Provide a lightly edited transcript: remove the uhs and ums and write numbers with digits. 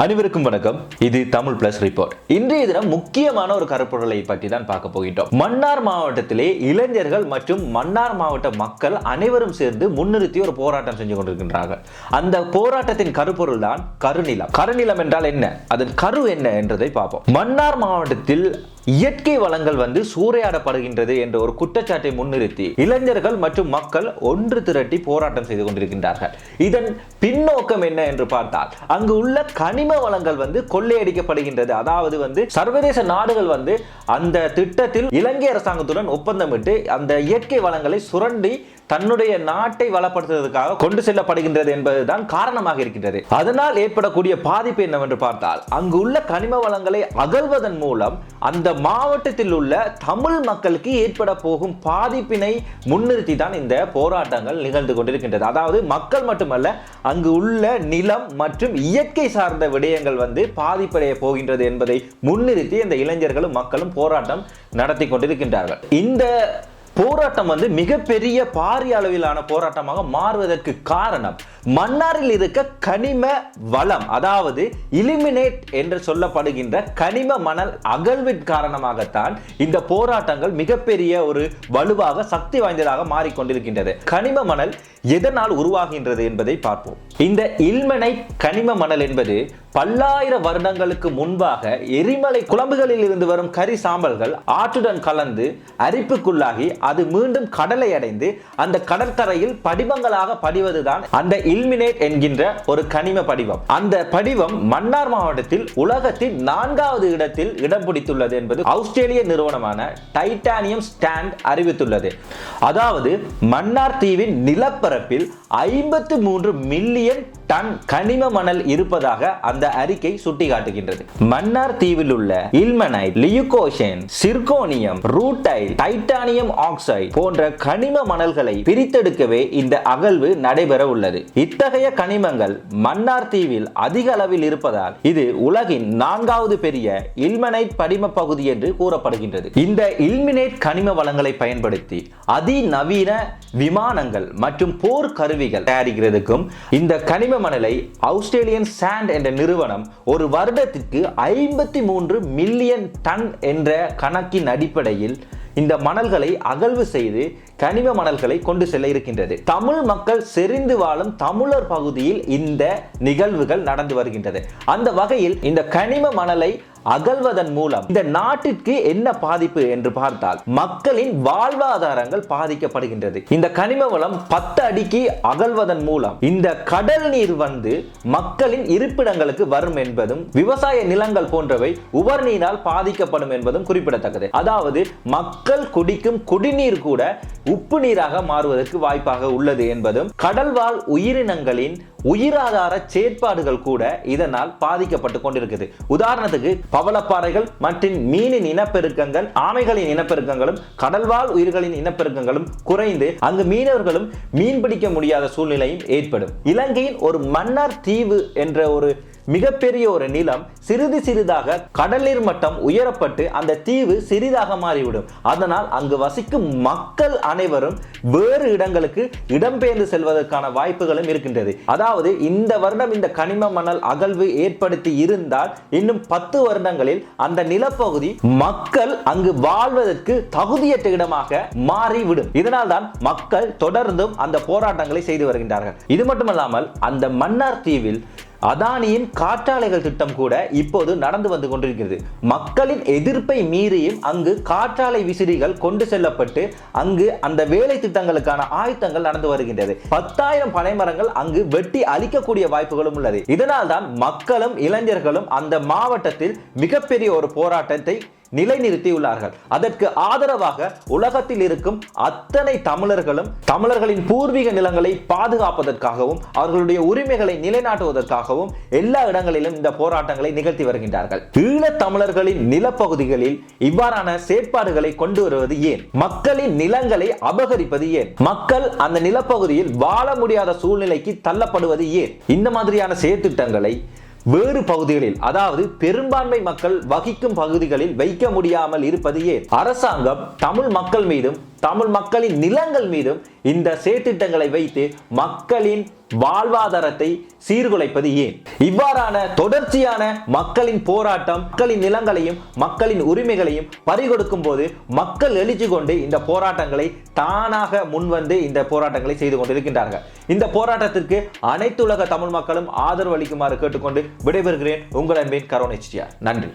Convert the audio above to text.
அனைவருக்கும் வணக்கம். இது தமிழ் பிளஸ் ரிப்போர்ட். இன்றைய தினம் முக்கியமான ஒரு கருப்பொருளை பற்றி தான் பார்க்க போகின்றோம். மன்னார் மாவட்டத்திலே இளைஞர்கள் மற்றும் மன்னார் மாவட்ட மக்கள் அனைவரும் சேர்ந்து முன்னிறுத்தி ஒரு போராட்டம் செஞ்சு கொண்டிருக்கின்றார்கள். அந்த போராட்டத்தின் கருப்பொருள் தான் கருநிலம். கருநிலம் என்றால் என்ன, அதன் கரு என்ன என்றதை பார்ப்போம். மன்னார் மாவட்டத்தில் இயற்கை வளங்கள் சூறையாடப்படுகின்றது என்ற ஒரு குற்றச்சாட்டை முன்னிறுத்தி இளைஞர்கள் மற்றும் மக்கள் ஒன்று திரட்டி போராட்டம் செய்து கொண்டிருக்கின்றார்கள். இதன் பின்னோக்கம் என்ன என்று பார்த்தால், அங்கு உள்ள கனிம வளங்கள் கொள்ளையடிக்கப்படுகின்றது. அதாவது சர்வதேச நாடுகள் அந்த திட்டத்தில் இலங்கை அரசாங்கத்துடன் ஒப்பந்தமிட்டு அந்த இயற்கை வளங்களை சுரண்டி தன்னுடைய நாட்டை வளப்படுத்துவதற்காக கொண்டு செல்லப்படுகின்றது என்பதுதான் காரணமாக இருக்கின்றது. அதனால் ஏற்படக்கூடிய பாதிப்பு என்னவென்று பார்த்தால், அங்கு உள்ள கனிம வளங்களை அகழ்வதன் மூலம் அந்த மாவட்டத்தில் உள்ள தமிழ் மக்களுக்கு ஏற்பட போகும் பாதிப்பினை முன்னிறுத்தி தான் இந்த போராட்டங்கள் நிகழ்ந்து கொண்டிருக்கின்றது. அதாவது மக்கள் மட்டுமல்ல, அங்கு உள்ள நிலம் மற்றும் இயற்கை சார்ந்த விடயங்கள் பாதிப்படைய போகின்றது என்பதை முன்னிறுத்தி இந்த இளைஞர்களும் மக்களும் போராட்டம் நடத்தி கொண்டிருக்கின்றார்கள். இந்த போராட்டம் மிகப்பெரிய பாரிய அளவிலான போராட்டமாக மாறுவதற்கு காரணம் மன்னாரில் இருக்க கனிம வளம், அதாவது இலிமினேட் என்று சொல்லப்படுகின்ற கனிம மணல் அகழ்வின் காரணமாகத்தான் இந்த போராட்டங்கள் மிகப்பெரிய ஒரு வலுவாக சக்தி வாய்ந்ததாக மாறிக்கொண்டிருக்கின்றது. கனிம மணல் எதனால் உருவாகின்றது என்பதை பார்ப்போம். இந்த இல்மெனைட் கனிம மணல் என்பது பல்லாயிரம் வருடங்களுக்கு முன்பாக எரிமலை குழம்புகளில் இருந்து வரும் கரி சாம்பல்கள் ஆற்றுடன் கலந்து அரிப்புக்குள்ளாகி அது மீண்டும் கடலை அடைந்து அந்த கடற்கரையில் படிவங்களாக படிவதுதான் அந்த இல்மினேட் என்கின்ற ஒரு கனிம படிவம். அந்த படிவம் மன்னார் மாவட்டத்தில் உலகத்தின் 4வது இடத்தில் இடம் பிடித்துள்ளது என்பது ஆஸ்திரேலிய நிறுவனமான டைட்டானியம் ஸ்டாண்ட் அறிவித்துள்ளது. அதாவது மன்னார் தீவின் நிலப்பரப்பில் 53 மில்லியன் டன் கனிம மணல் இருப்பதாக அந்த அறிக்கை சுட்டிக்காட்டுகின்றது. மன்னார் தீவில் உள்ள ilmenite, leucoxene, zirconium, rutile, titanium oxide போன்ற கனிம மணல்களை பிரித்தெடுக்கவே இந்த அகழ்வு நடைபெற உள்ளது. இத்தகைய கனிமங்கள் மன்னார் தீவில் அதிக அளவில் இருப்பதால் இது உலகின் 4வது பெரிய இல்மனைட் படிம பகுதி என்று கூறப்படுகின்றது. இந்த இல்மினேட் கனிம வளங்களை பயன்படுத்தி அதிநவீன விமானங்கள் மற்றும் போர் கருவிகள் தயாரிக்கிறதுக்கும் இந்த கனிம மணலை ஆஸ்திரேலியன் சாண்ட் என்ற நிறுவனம் ஒரு வருடத்திற்கு 53 மில்லியன் டன் என்ற கணக்கின் அடிப்படையில் இந்த மணல்களை அகழ்வு செய்து கனிம மணல்களை கொண்டு செல்ல இருக்கின்றது. தமிழ் மக்கள் செறிந்து வாழும் தமிழர் பகுதியில் இந்த நிகழ்வுகள் நடந்து வருகின்றது. அந்த வகையில் இந்த கனிம மணலை அகழ்வதன் மூலம் இந்த நாட்டிற்கு என்ன பாதிப்பு என்று பார்த்தால், மக்களின் வாழ்வாதாரங்கள் பாதிக்கப்படுகின்றது. இந்த கனிம வளம் 10 அடிக்கு அகழ்வதன் மூலம் இந்த கடல் நீர் மக்களின் இருப்பிடங்களுக்கு வரும் என்பதும், விவசாய நிலங்கள் போன்றவை உவர் நீரால் பாதிக்கப்படும் என்பதும் குறிப்பிடத்தக்கது. அதாவது மக்கள் குடிக்கும் குடிநீர் கூட உப்பு நீராக மாறுவதற்கு வாய்ப்பாக உள்ளது என்பதும், கடல்வாழ் உயிரினங்களின் உயிராதார செயற்பாடுகள் கூட இதனால் பாதிக்கப்பட்டு கொண்டிருக்கிறது. உதாரணத்துக்கு பவளப்பாறைகள் மற்றும் மீனின் இனப்பெருக்கங்கள், ஆமைகளின் இனப்பெருக்கங்களும் கடல்வாழ் உயிர்களின் இனப்பெருக்கங்களும் குறைந்து அங்கு மீனவர்களும் மீன் பிடிக்க முடியாத சூழ்நிலையும் ஏற்படும். இலங்கையின் ஒரு மன்னார் தீவு என்ற ஒரு மிகப்பெரிய ஒரு நிலம் சிறிது சிறிதாக கடல் நீர் மட்டம் உயரப்பட்டு அந்த தீவு சிறிதாக மாறிவிடும். அதனால் அங்கு வசிக்கும் மக்கள் அனைவரும் வேறு இடங்களுக்கு இடம்பெயர்ந்து செல்வதற்கான வாய்ப்புகளும் இருக்கின்றது. அதாவது இந்த வருடம் இந்த கனிம மணல் அகழ்வு ஏற்படுத்தி இருந்தால் இன்னும் 10 வருடங்களில் அந்த நிலப்பகுதி மக்கள் அங்கு வாழ்வதற்கு தகுதியற்ற இடமாக மாறிவிடும். இதனால் தான் மக்கள் தொடர்ந்தும் அந்த போராட்டங்களை செய்து வருகின்றார்கள். இது மட்டுமல்லாமல் அந்த மன்னார் தீவில் அதானியின் காற்றாலைகள் திட்டம் கூட இப்போது நடந்து வந்து கொண்டிருக்கிறது. மக்களின் எதிர்ப்பை மீறியும் அங்கு காற்றாலை விசிறிகள் கொண்டு செல்லப்பட்டு அங்கு அந்த வேலை திட்டங்களுக்கான ஆயத்தங்கள் நடந்து வருகின்றது. 10,000 பனைமரங்கள் அங்கு வெட்டி அழிக்கக்கூடிய வாய்ப்புகளும் உள்ளது. இதனால் தான் மக்களும் இளைஞர்களும் அந்த மாவட்டத்தில் மிகப்பெரிய ஒரு போராட்டத்தை நிலைநிறுத்தியுள்ளார்கள். அதற்கு ஆதரவாக உலகத்தில் இருக்கும் அத்தனை தமிழர்களும் தமிழர்களின் பூர்வீக நிலங்களை பாதுகாப்பதற்காகவும் அவர்களுடைய உரிமைகளை நிலைநாட்டுவதற்காகவும் எல்லா இடங்களிலும் இந்த போராட்டங்களை நிகழ்த்தி வருகின்றார்கள். ஈழத் தமிழர்களின் நிலப்பகுதிகளில் இவ்வாறான செயற்பாடுகளை கொண்டு வருவது ஏன்? மக்களின் நிலங்களை அபகரிப்பது ஏன்? மக்கள் அந்த நிலப்பகுதியில் வாழ முடியாத சூழ்நிலைக்கு தள்ளப்படுவது ஏன்? இந்த மாதிரியான செயற்திட்டங்களை வேறு பகுதிகளில், அதாவது பெரும்பான்மை மக்கள் வகிக்கும் பகுதிகளில் வைக்க முடியாமல் இருப்பது ஏன்? அரசாங்கம் தமிழ் மக்கள் மீதும் தமிழ் மக்களின் நிலங்கள் மீதும் இந்த செயற்திட்டங்களை வைத்து மக்களின் வாழ்வாதாரத்தை சீர்குலைப்பது ஏன்? இவ்வாறான தொடர்ச்சியான மக்களின் போராட்டம் மக்களின் நிலங்களையும் மக்களின் உரிமைகளையும் பறிகொடுக்கும் போது மக்கள் எழுச்சி கொண்டு இந்த போராட்டங்களை தானாக முன்வந்து இந்த போராட்டங்களை செய்து கொண்டிருக்கின்றார்கள். இந்த போராட்டத்திற்கு அனைத்து உலக தமிழ் மக்களும் ஆதரவு அளிக்குமாறு கேட்டுக்கொண்டு விடைபெறுகிறேன். உங்கள் அன்பின் கரோன் HTR. நன்றி.